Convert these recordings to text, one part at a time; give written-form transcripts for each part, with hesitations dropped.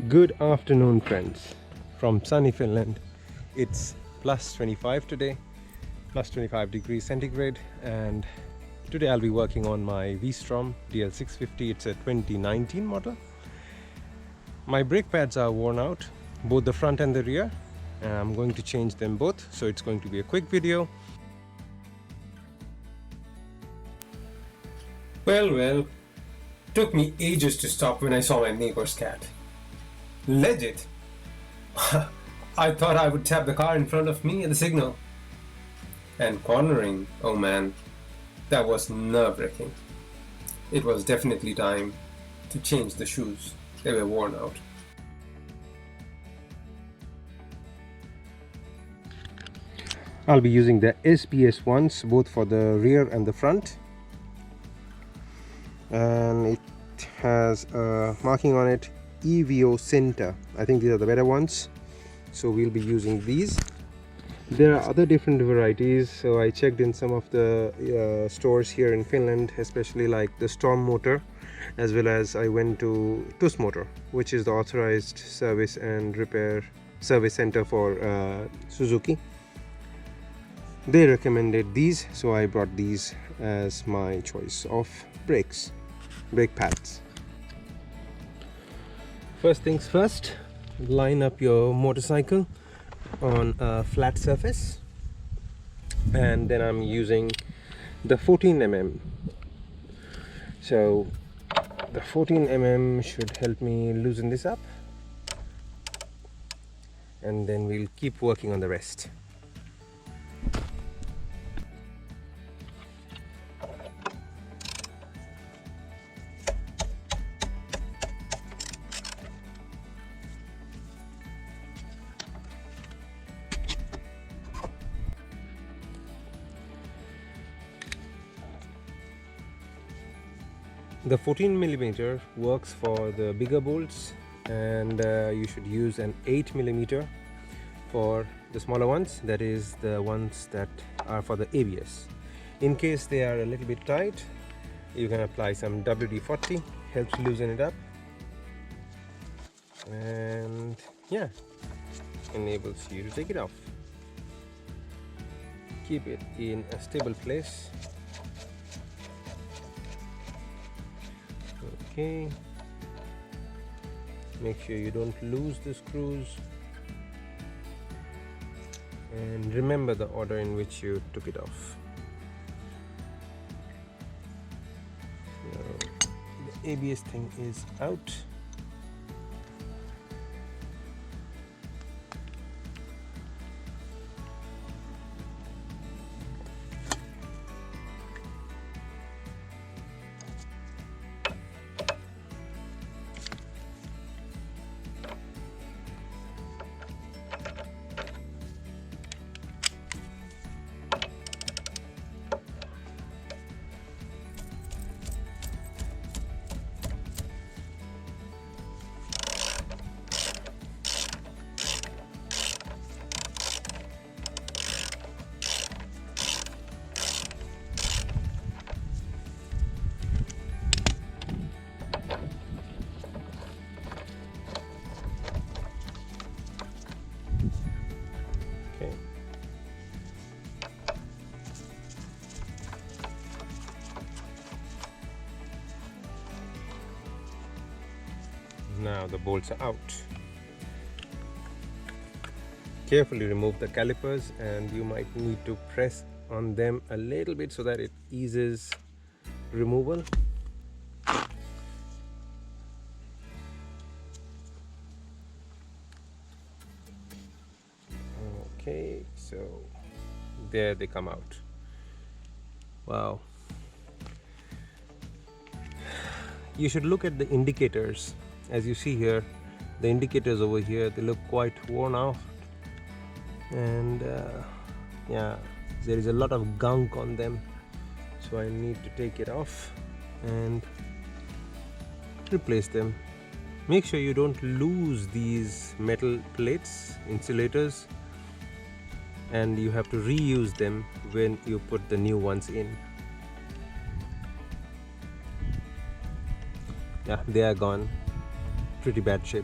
Good afternoon, friends, from sunny Finland. It's plus 25 today, plus 25 degrees centigrade, and today I'll be working on my V-Strom DL650. It's a 2019 model. My brake pads are worn out, both the front and the rear, and I'm going to change them both, so it's going to be a quick video. Well, took me ages to stop when I saw my neighbor's cat. Legit! I thought I would tap the car in front of me at the signal. And cornering, oh man, that was nerve-wracking. It was definitely time to change the shoes. They were worn out. I'll be using the SBS ones, both for the rear and the front. And it has a marking on it, EVO Center. I think these are the better ones, so we'll be using these. There are other different varieties, so I checked in some of the stores here in Finland, especially like the Storm Motor, as well as I went to Motor, which is the authorized service and repair service center for Suzuki. They recommended these, so I brought these as my choice of brake pads. First things first, line up your motorcycle on a flat surface, and then I'm using the 14mm. So the 14mm should help me loosen this up, and then we'll keep working on the rest. The 14mm works for the bigger bolts, and you should use an 8mm for the smaller ones, that is the ones that are for the ABS. In case they are a little bit tight, you can apply some WD-40, helps loosen it up, and yeah, enables you to take it off. Keep it in a stable place. Okay, make sure you don't lose the screws, and remember the order in which you took it off. So the ABS thing is out. Now the bolts are out. Carefully remove the calipers, and you might need to press on them a little bit so that it eases removal. Okay, so there they come out. Wow. You should look at the indicators. As you see here, the indicators over here, they look quite worn out, and yeah, there is a lot of gunk on them, so I need to take it off and replace them. Make sure you don't lose these metal plates, insulators, and you have to reuse them when you put the new ones in. Yeah, they are gone. Pretty bad shape.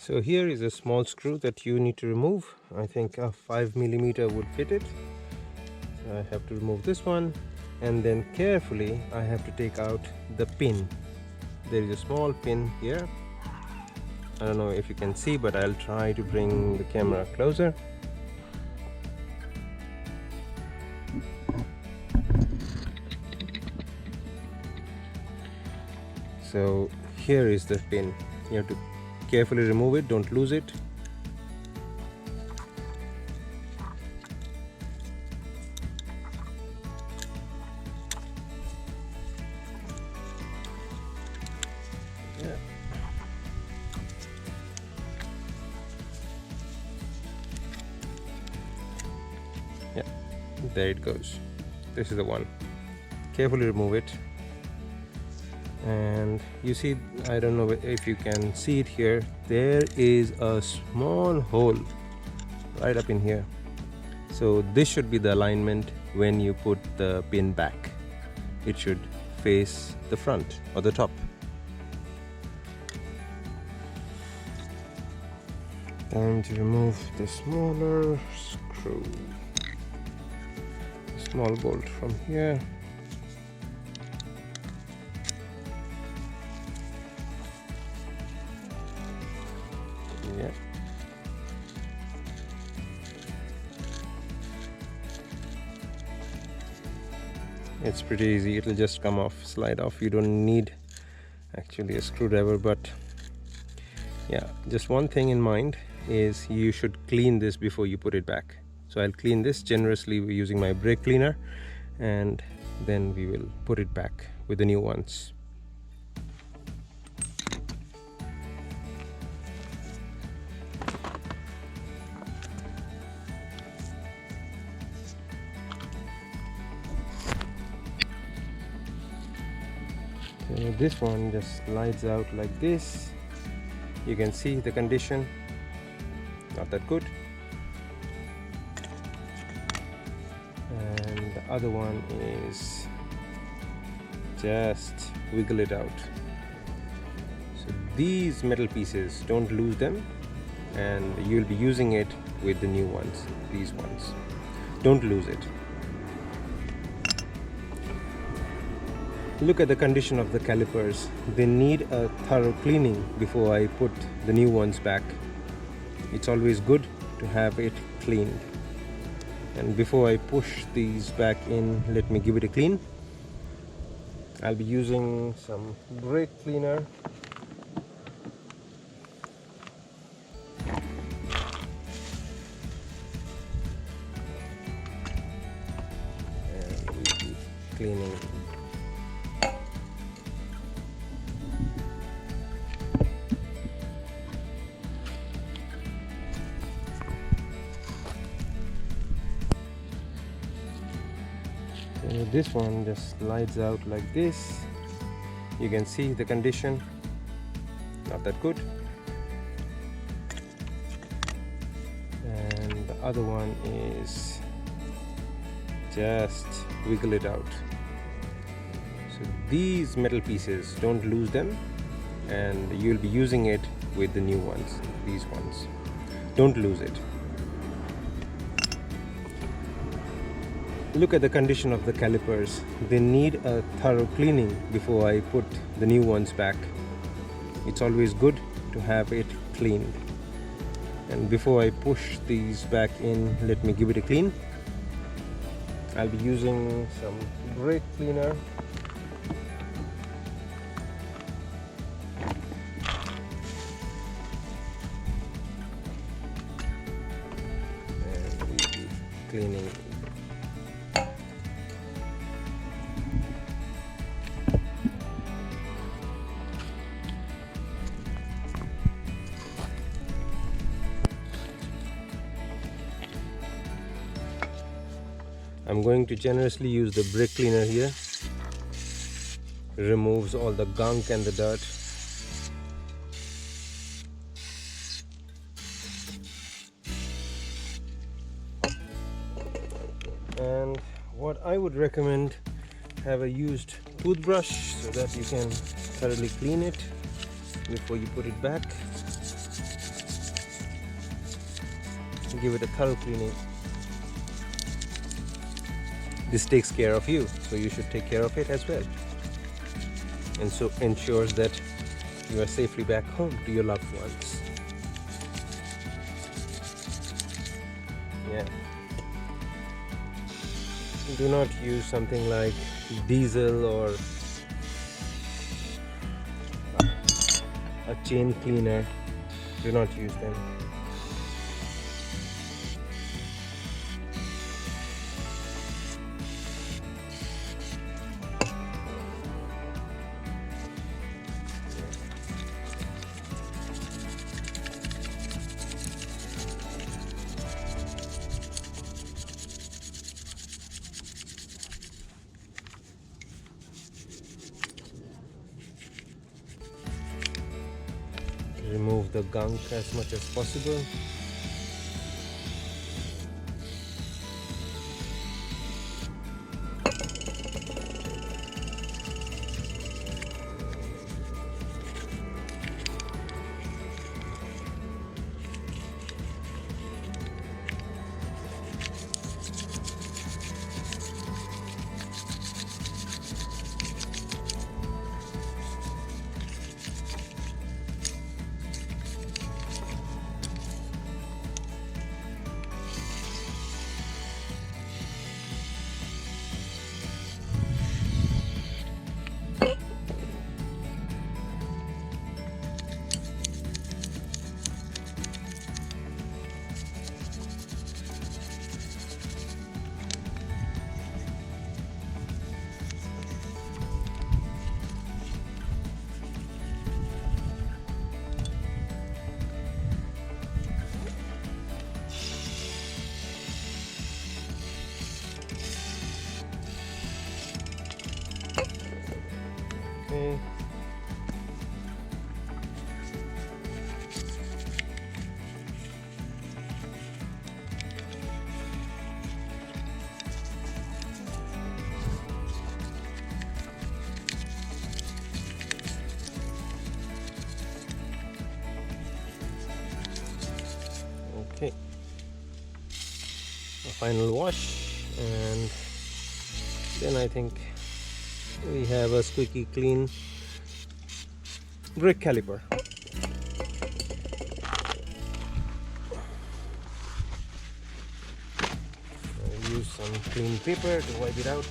So here is a small screw that you need to remove. I think a 5mm would fit it. So I have to remove this one, and then carefully I have to take out the pin. There is a small pin here. I don't know if you can see, but I'll try to bring the camera closer. So here is the pin. You have to carefully remove it, don't lose it. Yeah, there it goes. This is the one. Carefully remove it. And you see, I don't know if you can see it here, there is a small hole right up in here. So this should be the alignment when you put the pin back. It should face the front or the top. Time to remove the smaller screw, small bolt from here. Yeah. It's pretty easy, it'll just come off, slide off. You don't need actually a screwdriver, but yeah, just one thing in mind is you should clean this before you put it back. So I'll clean this generously using my brake cleaner, and then we will put it back with the new ones. So this one just slides out like this. You can see the condition, not that good. And the other one is just wiggle it out. So these metal pieces, don't lose them, and you'll be using it with the new ones, these ones. Don't lose it. Look at the condition of the calipers. They need a thorough cleaning before I put the new ones back. It's always good to have it cleaned. And before I push these back in, let me give it a clean. I'll be using some brake cleaner. And we'll be cleaning. This one just slides out like this. You can see the condition, not that good. And the other one is just wiggle it out. So these metal pieces, don't lose them, and you'll be using it with the new ones, these ones. Don't lose it. Look at the condition of the calipers. They need a thorough cleaning before I put the new ones back. It's always good to have it cleaned. And before I push these back in, let me give it a clean. I'll be using some brake cleaner. And we'll be cleaning. I'm going to generously use the brake cleaner here. It removes all the gunk and the dirt. And what I would recommend, have a used toothbrush so that you can thoroughly clean it before you put it back. give it a thorough cleaning. This takes care of you, so you should take care of it as well, and so ensures that you are safely back home to your loved ones. Yeah. Do not use something like diesel or a chain cleaner. Do not use them. Remove the gunk as much as possible. Okay. Okay. A final wash, and then I think we have a squeaky clean brake caliper. I'll use some clean paper to wipe it out.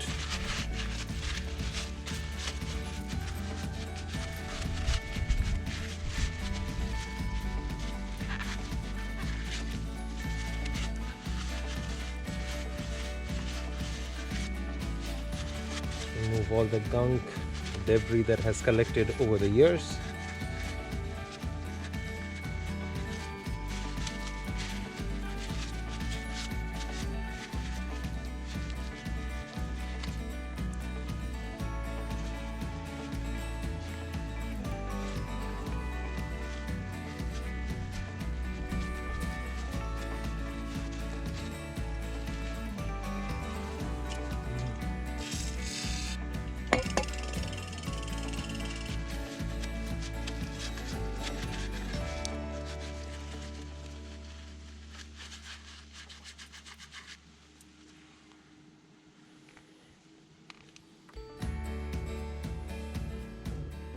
Remove all the gunk, debris that has collected over the years.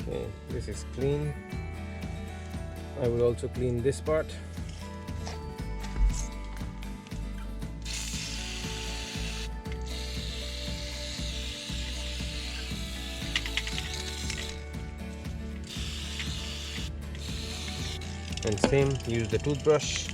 Okay, this is clean. I will also clean this part. And same, use the toothbrush.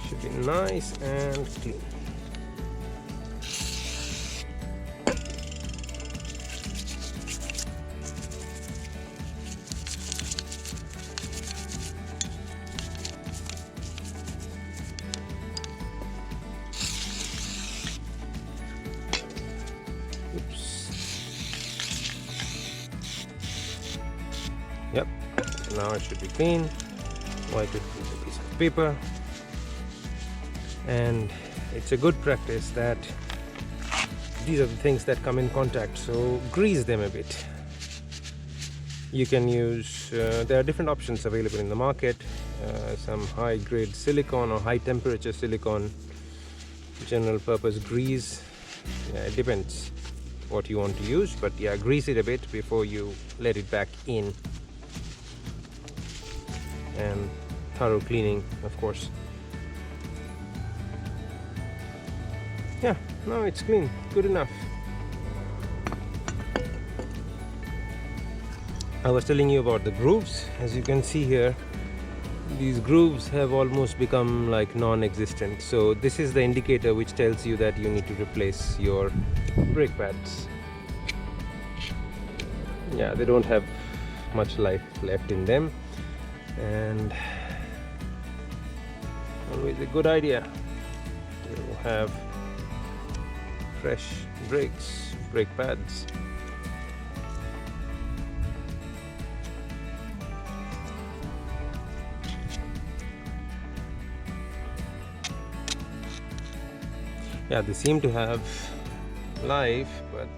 Should be nice and clean. Yep, now it should be clean. Wipe it with a piece of paper. And it's a good practice that these are the things that come in contact, so grease them a bit. You can use, there are different options available in the market, some high grade silicone or high temperature silicone, general purpose grease. Yeah, it depends what you want to use, but yeah, grease it a bit before you let it back in. And thorough cleaning, of course. Yeah, now it's clean, good enough. I was telling you about the grooves. As you can see here, these grooves have almost become like non-existent. So this is the indicator which tells you that you need to replace your brake pads. Yeah, they don't have much life left in them, and always a good idea to have fresh brake pads. Yeah, they seem to have life, but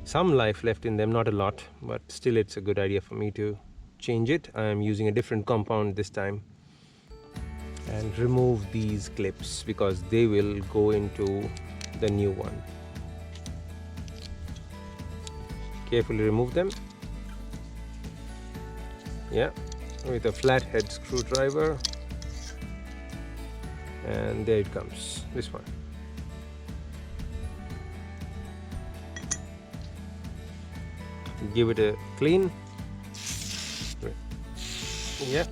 some life left in them, not a lot, but still it's a good idea for me to change it. I am using a different compound this time, and remove these clips because they will go into the new one. Carefully remove them. Yeah, with a flathead screwdriver, and there it comes, this one. Give it a clean. Yeah,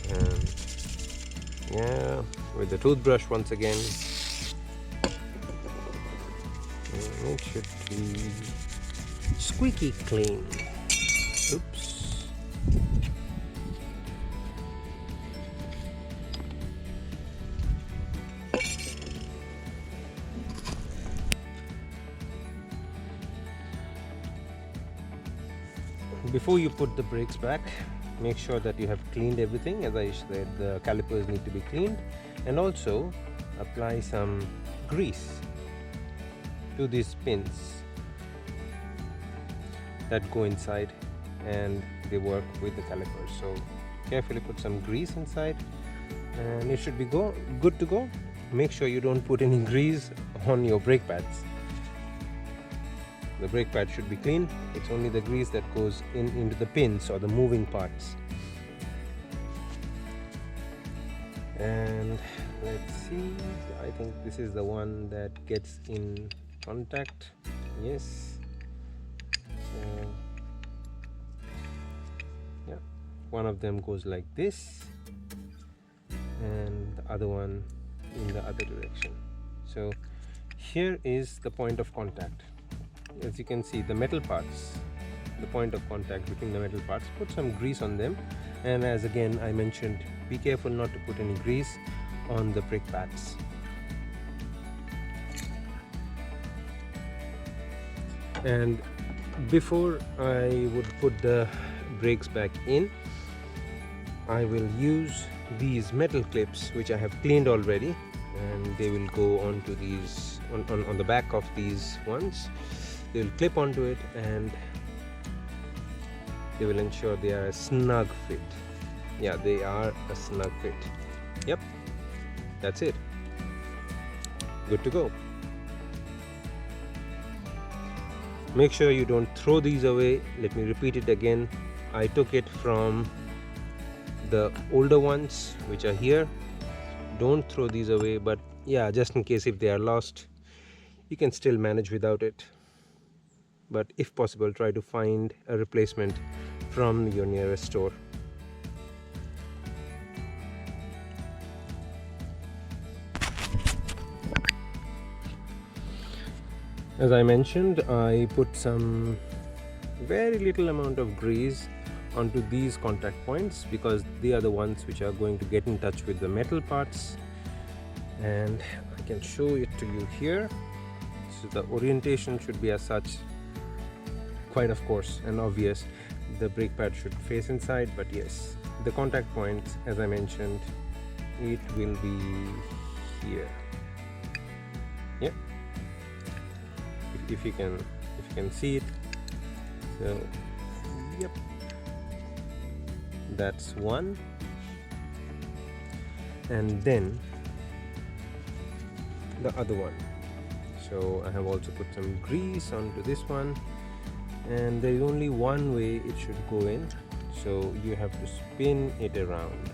and yeah, with the toothbrush once again. It should be squeaky clean. Oops. Before you put the brakes back, make sure that you have cleaned everything. As I said, the calipers need to be cleaned, and also apply some grease to these pins that go inside and they work with the calipers. So carefully put some grease inside and it should be good to go. Make sure you don't put any grease on your brake pads. The brake pad should be clean. It's only the grease that goes into the pins or the moving parts. And let's see, I think this is the one that gets in contact. Yes. So yeah, one of them goes like this and the other one in the other direction. So here is the point of contact. As you can see, the metal parts, the point of contact between the metal parts, put some grease on them. And as again I mentioned, be careful not to put any grease on the brake pads. And before I would put the brakes back in, I will use these metal clips which I have cleaned already, and they will go onto these on the back of these ones. They will clip onto it and they will ensure they are a snug fit. Yeah, they are a snug fit. Yep, that's it. Good to go. Make sure you don't throw these away. Let me repeat it again. I took it from the older ones which are here. Don't throw these away, but yeah, just in case if they are lost, you can still manage without it. But if possible, try to find a replacement from your nearest store. As I mentioned, I put some very little amount of grease onto these contact points because they are the ones which are going to get in touch with the metal parts, and I can show it to you here. So the orientation should be as such, quite of course and obvious. The brake pad should face inside, but yes, the contact points, as I mentioned, it will be here. Yep. If you can see it. So yep, that's one. And then the other one. So I have also put some grease onto this one, and there is only one way it should go in, so you have to spin it around.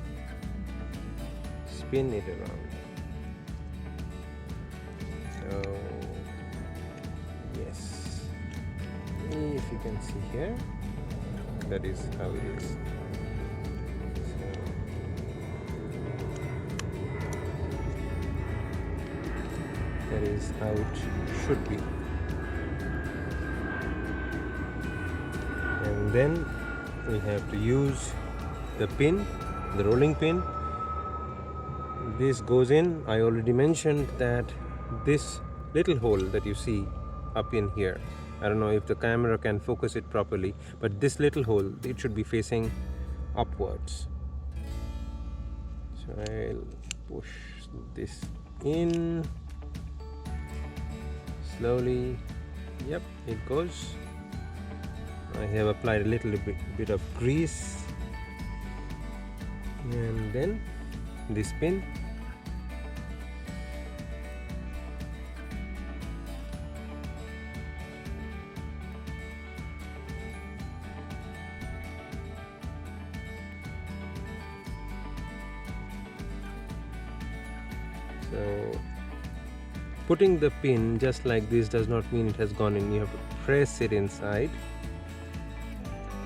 Spin it around. So yes, if you can see here, that is how it is. That is how it should be. And then we have to use the pin, the rolling pin. This goes in. I already mentioned that this little hole that you see up in here, I don't know if the camera can focus it properly, but this little hole, it should be facing upwards. So I'll push this in slowly. Yep, it goes. I have applied a little bit of grease, and then this pin. So putting the pin just like this does not mean it has gone in. You have to press it inside.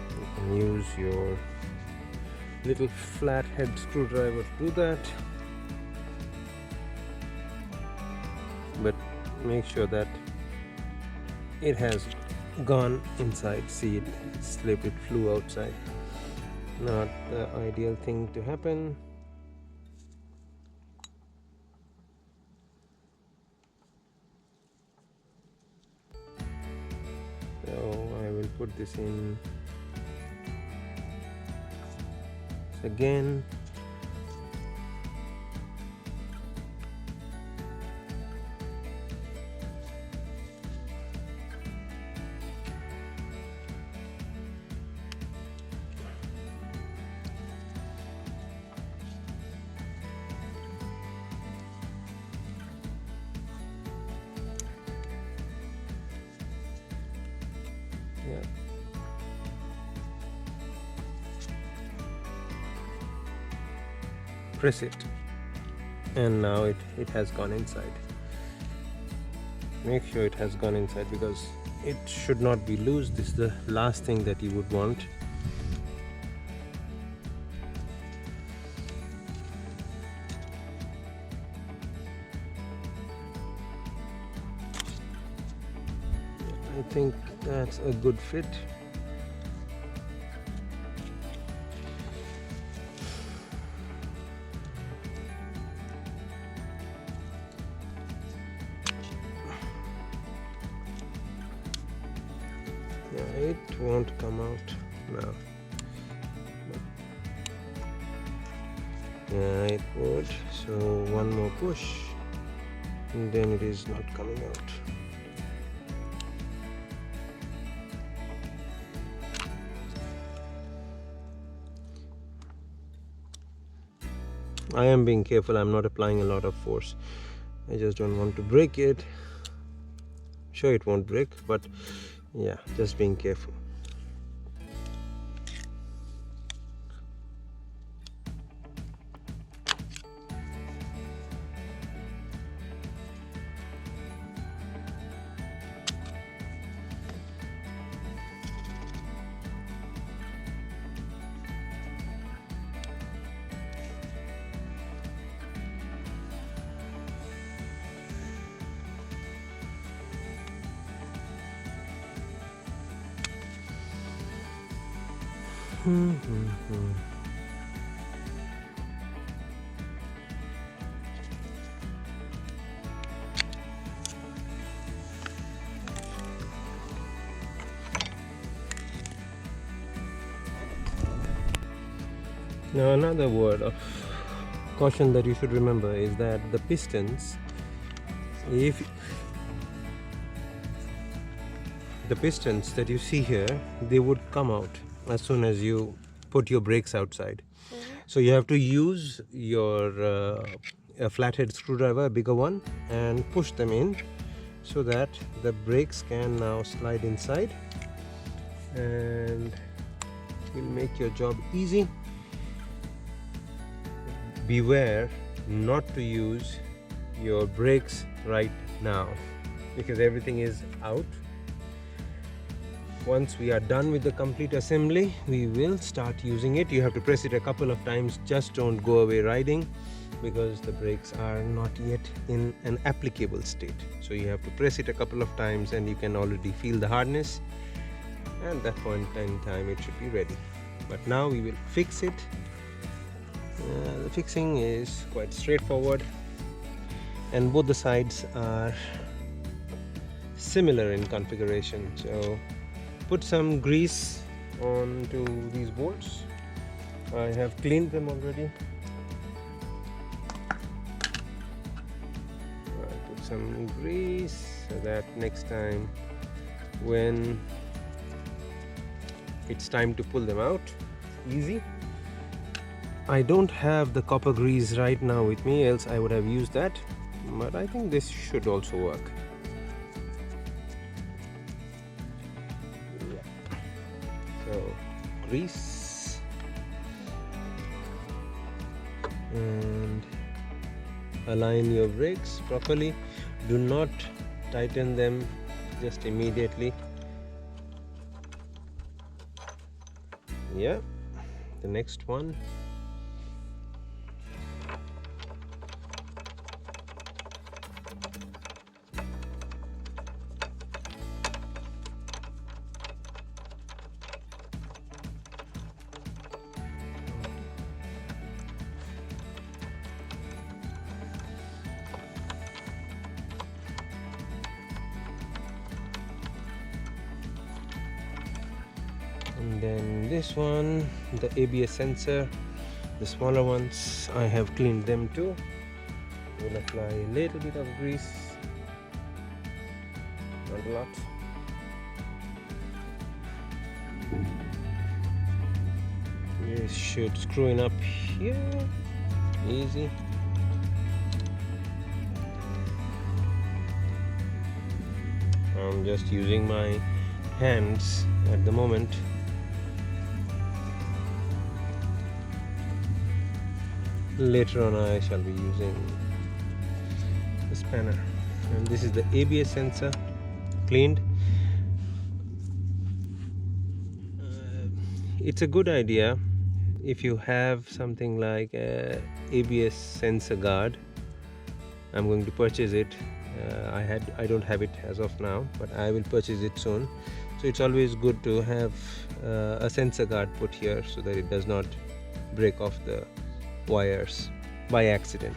You can use your little flathead screwdriver to do that, but make sure that it has gone inside. See, it slipped, it flew outside. Not the ideal thing to happen. So I will put this in again. Yeah. Press it, and now it has gone inside. Make sure it has gone inside because it should not be loose. This is the last thing that you would want. I think that's a good fit. Yeah, it won't come out now. Yeah, it would. So one more push, and then it is not coming out. I am being careful. I'm not applying a lot of force. I just don't want to break it. Sure, it won't break, but yeah, just being careful. Now another word of caution that you should remember is that the pistons, if the pistons that you see here, they would come out as soon as you put your brakes outside. So you have to use your a flathead screwdriver, a bigger one, and push them in so that the brakes can now slide inside, and will make your job easy. Beware not to use your brakes right now because everything is out. Once we are done with the complete assembly, we will start using it. You have to press it a couple of times, just don't go away riding because the brakes are not yet in an applicable state. So you have to press it a couple of times and you can already feel the hardness, and at that point in time it should be ready. But now we will fix it. The fixing is quite straightforward and both the sides are similar in configuration. So put some grease onto these bolts. I have cleaned them already. I'll put some grease so that next time when it's time to pull them out, easy. I don't have the copper grease right now with me, else I would have used that, but I think this should also work. Yeah. So grease and align your brakes properly. Do not tighten them just immediately. Yeah, the next one. And then this one, the ABS sensor, the smaller ones, I have cleaned them too. We'll apply a little bit of grease, not a lot. This should screw in up here, easy. I'm just using my hands at the moment. Later on I shall be using the spanner. And this is the ABS sensor, cleaned. It's a good idea if you have something like a ABS sensor guard. I'm going to purchase it. I don't have it as of now, but I will purchase it soon. So it's always good to have a sensor guard put here so that it does not break off the wires by accident.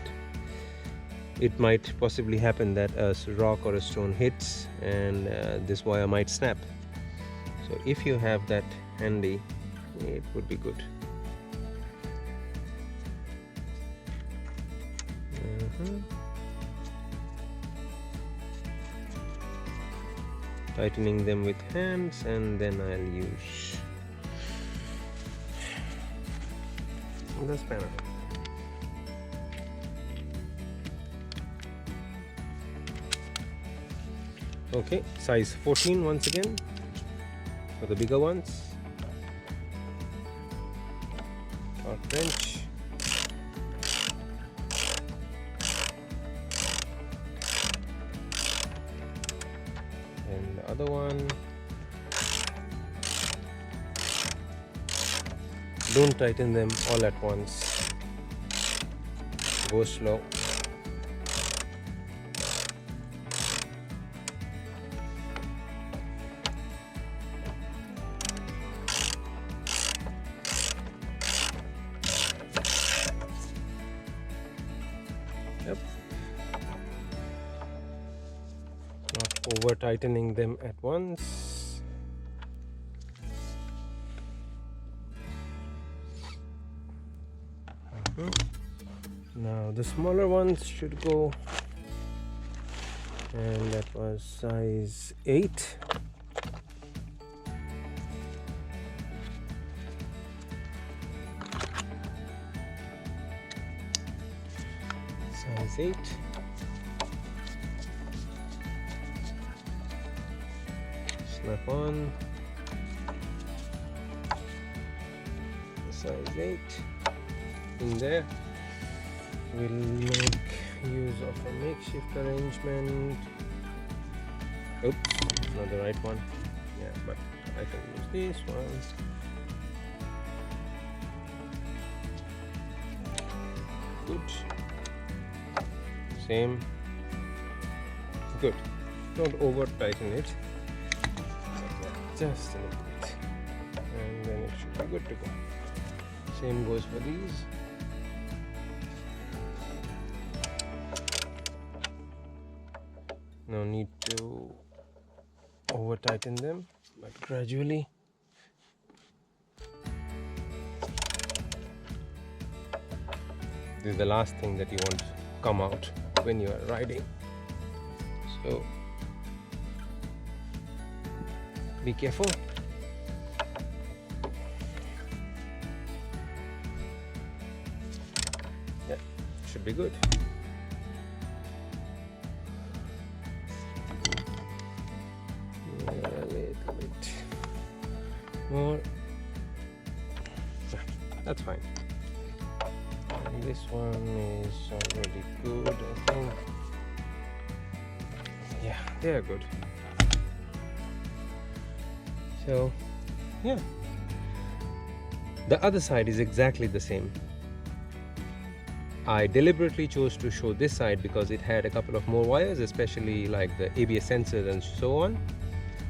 It might possibly happen that a rock or a stone hits and this wire might snap. So if you have that handy, it would be good. Tightening them with hands, and then I'll use the spanner. Okay, size 14 once again for the bigger ones. Torque wrench. And the other one. Don't tighten them all at once. Go slow. Yep. Not over tightening them at once. Now the smaller ones should go, and that was size 8. Size 8. Snap on. Size 8 in there. We'll make use of a makeshift arrangement. Oops, not the right one. Yeah, but I can use this one. Good. Same. Good. Don't over tighten it. Just a little bit. And then it should be good to go. Same goes for these. No need to over tighten them, but gradually. This is the last thing that you want to come out when you are riding. So be careful. Yeah, should be good. A little bit more. That's fine. And this one is already good, I think. Yeah, they are good. So, yeah. The other side is exactly the same. I deliberately chose to show this side because it had a couple of more wires, especially like the ABS sensors and so on.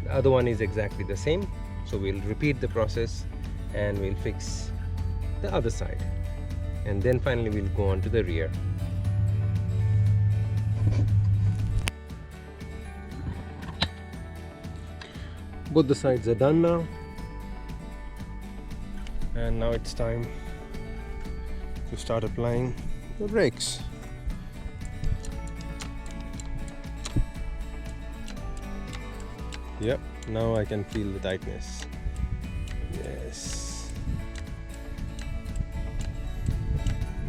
The other one is exactly the same. So we'll repeat the process and we'll fix the other side. And then finally we'll go on to the rear. Both the sides are done now. And now it's time to start applying the brakes. Yep, now I can feel the tightness. Yes.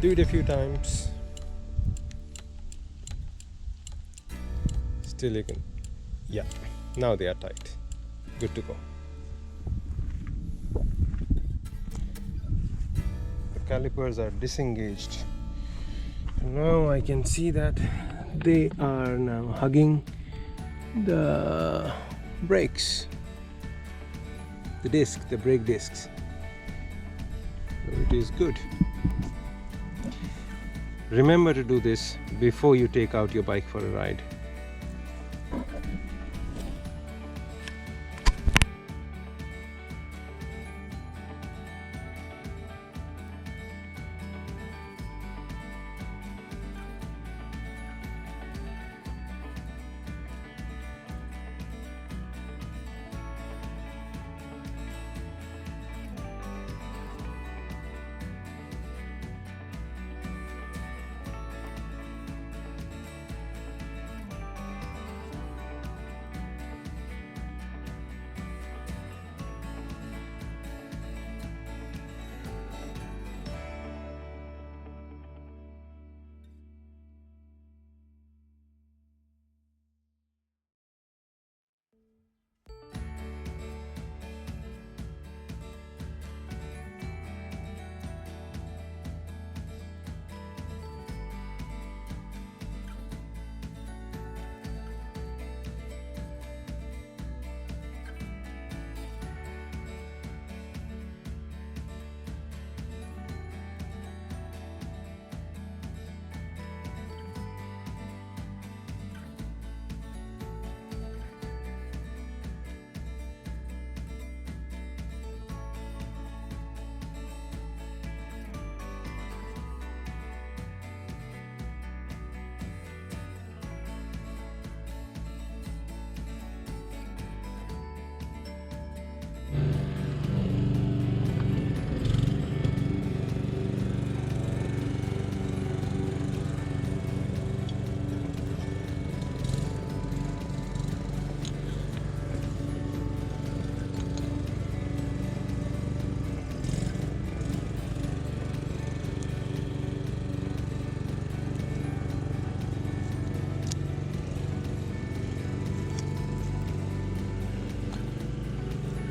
Do it a few times. Still you can. Yeah, now they are tight. Good to go. The calipers are disengaged. Now I can see that they are now hugging the brakes, the disc, the brake discs. So it is good. Remember to do this before you take out your bike for a ride.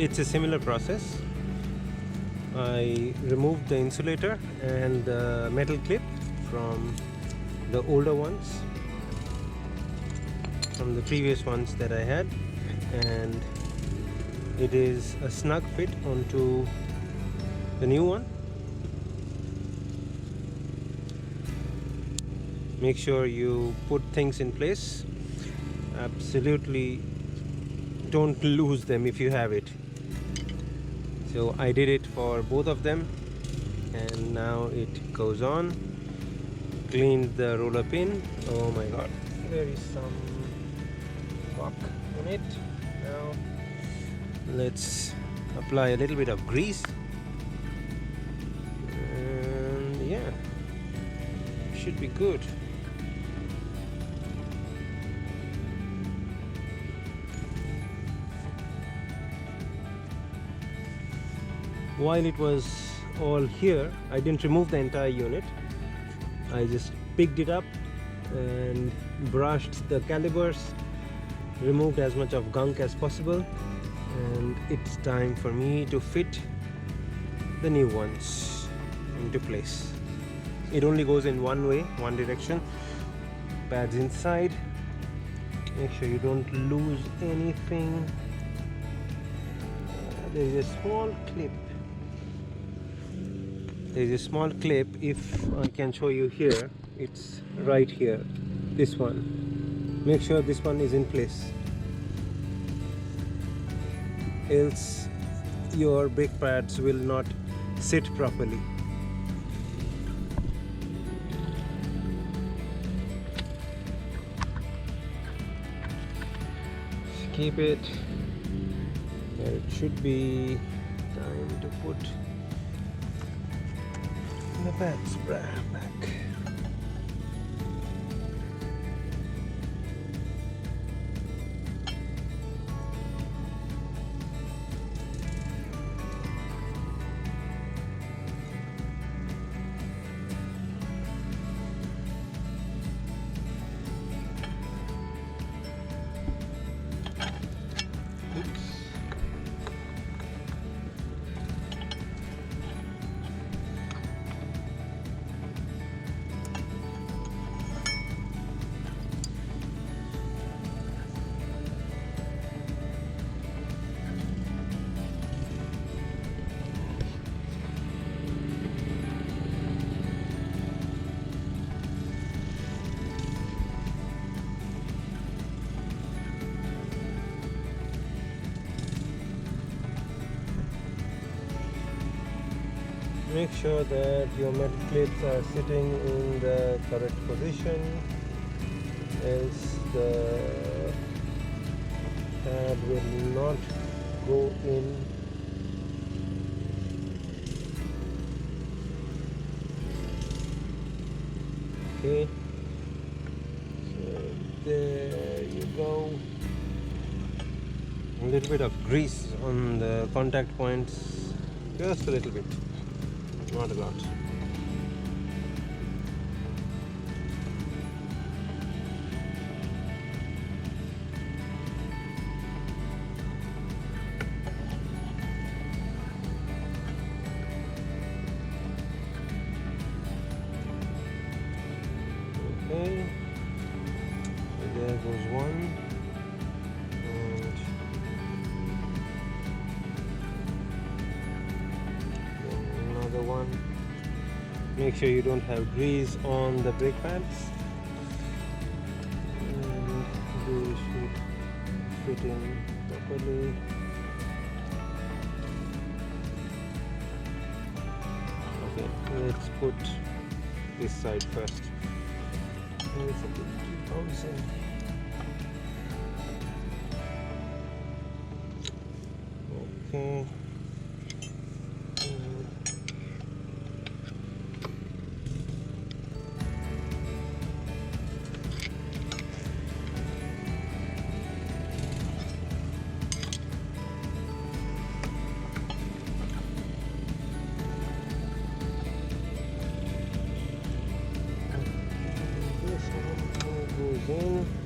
it's a similar process. I removed the insulator and the metal clip from the older ones, from the previous ones that I had, and it is a snug fit onto the new one. Make sure you put things in place. Absolutely don't lose them if you have it. So I did it for both of them, and now it goes on. Cleaned the roller pin. Oh my god, there is some rock in it. Now let's apply a little bit of grease, and yeah, should be good. While it was all here, I didn't remove the entire unit. I just picked it up and brushed the calipers, removed as much of gunk as possible, and it's time for me to fit the new ones into place. It only goes in one way, one direction. Pads inside. Make sure you don't lose anything. There is a small clip. There is a small clip, if I can show you here, it's right here, this one. Make sure this one is in place, else your brake pads will not sit properly. Just keep it where it should be. Time to put the pads back. Make sure that your metal clips are sitting in the correct position, else the pad will not go in. Okay, so there you go. A little bit of grease on the contact points, just a little bit. Not a lot. Okay, so there goes one, and another one. Make sure you don't have grease on the brake pads, and they should fit in properly. Okay, let's put this side first. It's a bit too bouncing. Okay. This one goes in.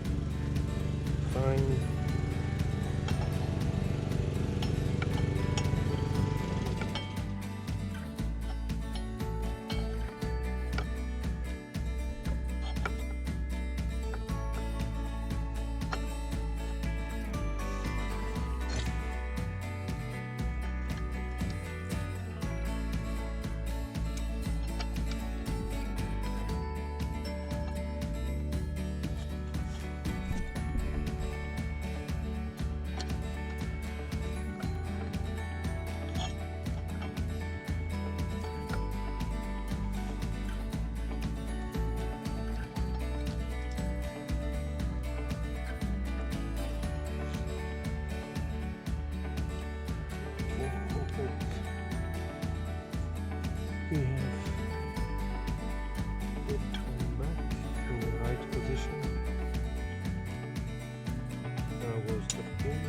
we have it and back in the right position. Now goes the pin,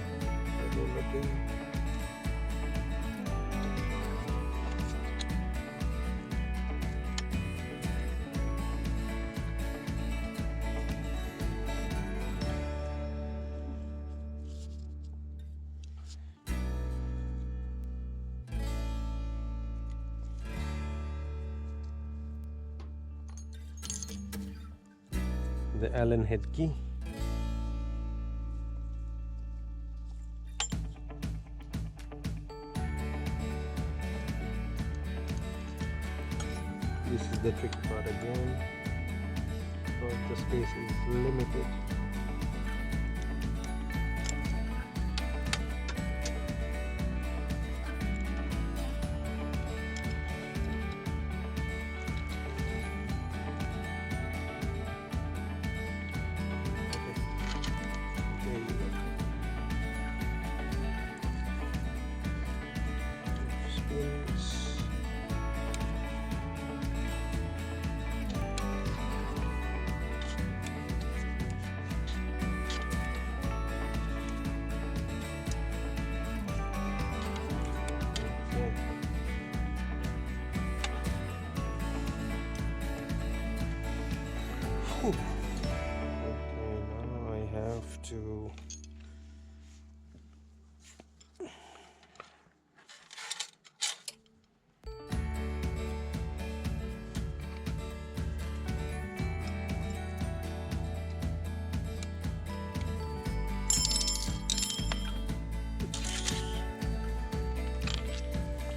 the roller pin. The Allen head key. This is the tricky part again, because the space is limited. Okay, now I have to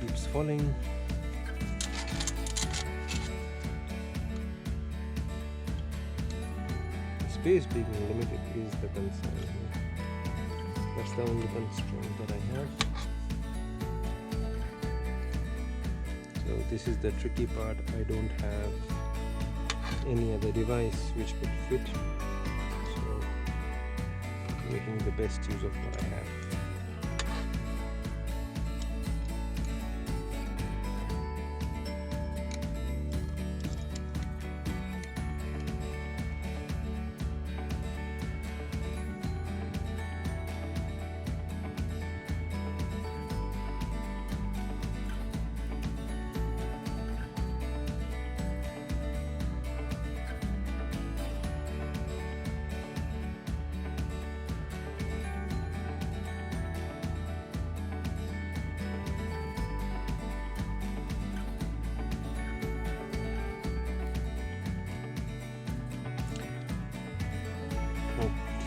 keeps falling. Space being limited is the concern. That's the only constraint that I have. So this is the tricky part. I don't have any other device which could fit, so making the best use of what I have.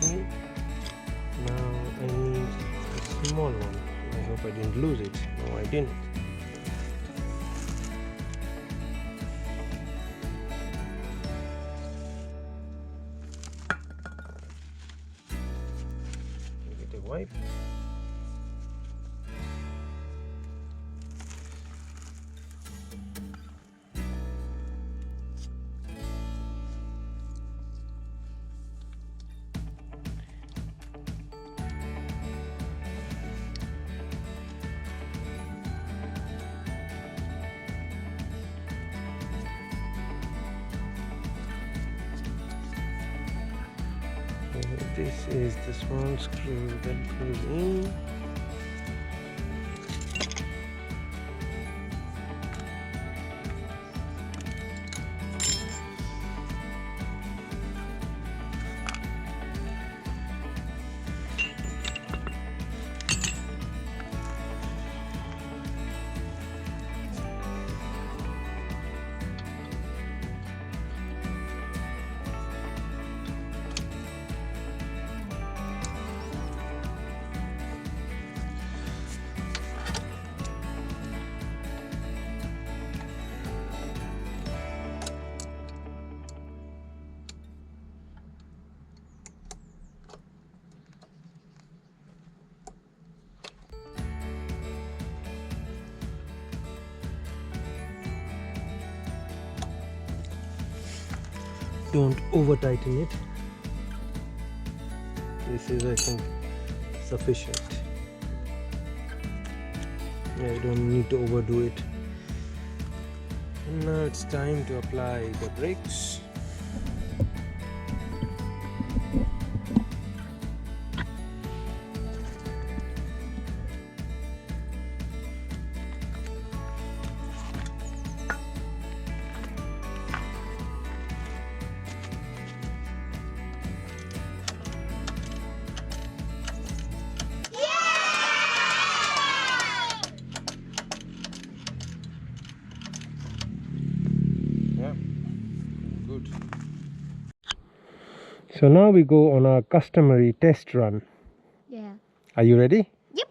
Okay, now I need a small one. I hope I didn't lose it. No, I didn't. Give it a wipe. This is the small screw that goes in. Don't over tighten it. This is, I think, sufficient. Yeah, you don't need to overdo it. And now it's time to apply the brakes. Good. So now we go on our customary test run. Yeah. Are you ready? Yep.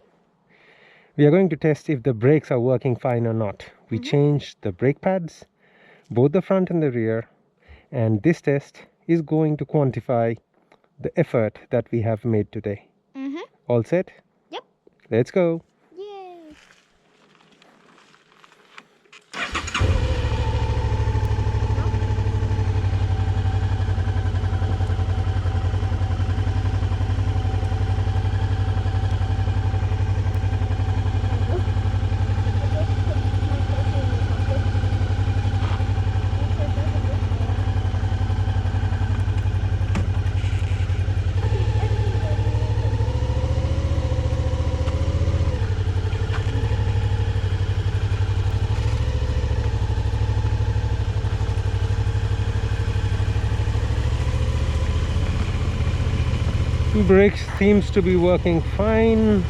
We are going to test if the brakes are working fine or not. We changed the brake pads, both the front and the rear, and this test is going to quantify the effort that we have made today. All set? Yep. Let's go. Yay. Brakes seems to be working fine.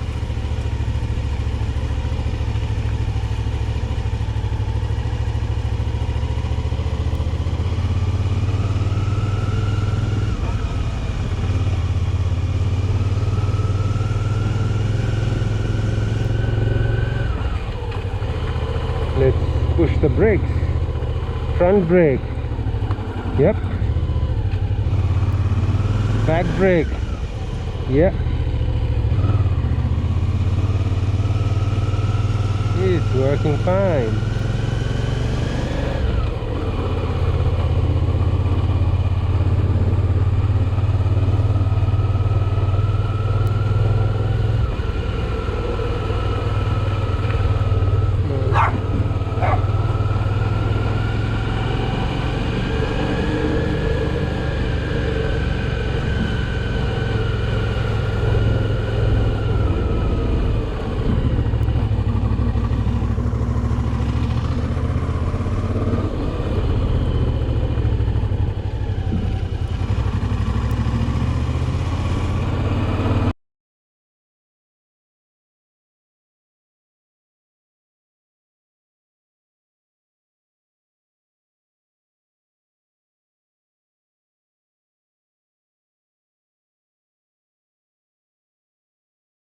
Let's push the brakes. Front brake. Yep. Back brake. Yep. It's working fine.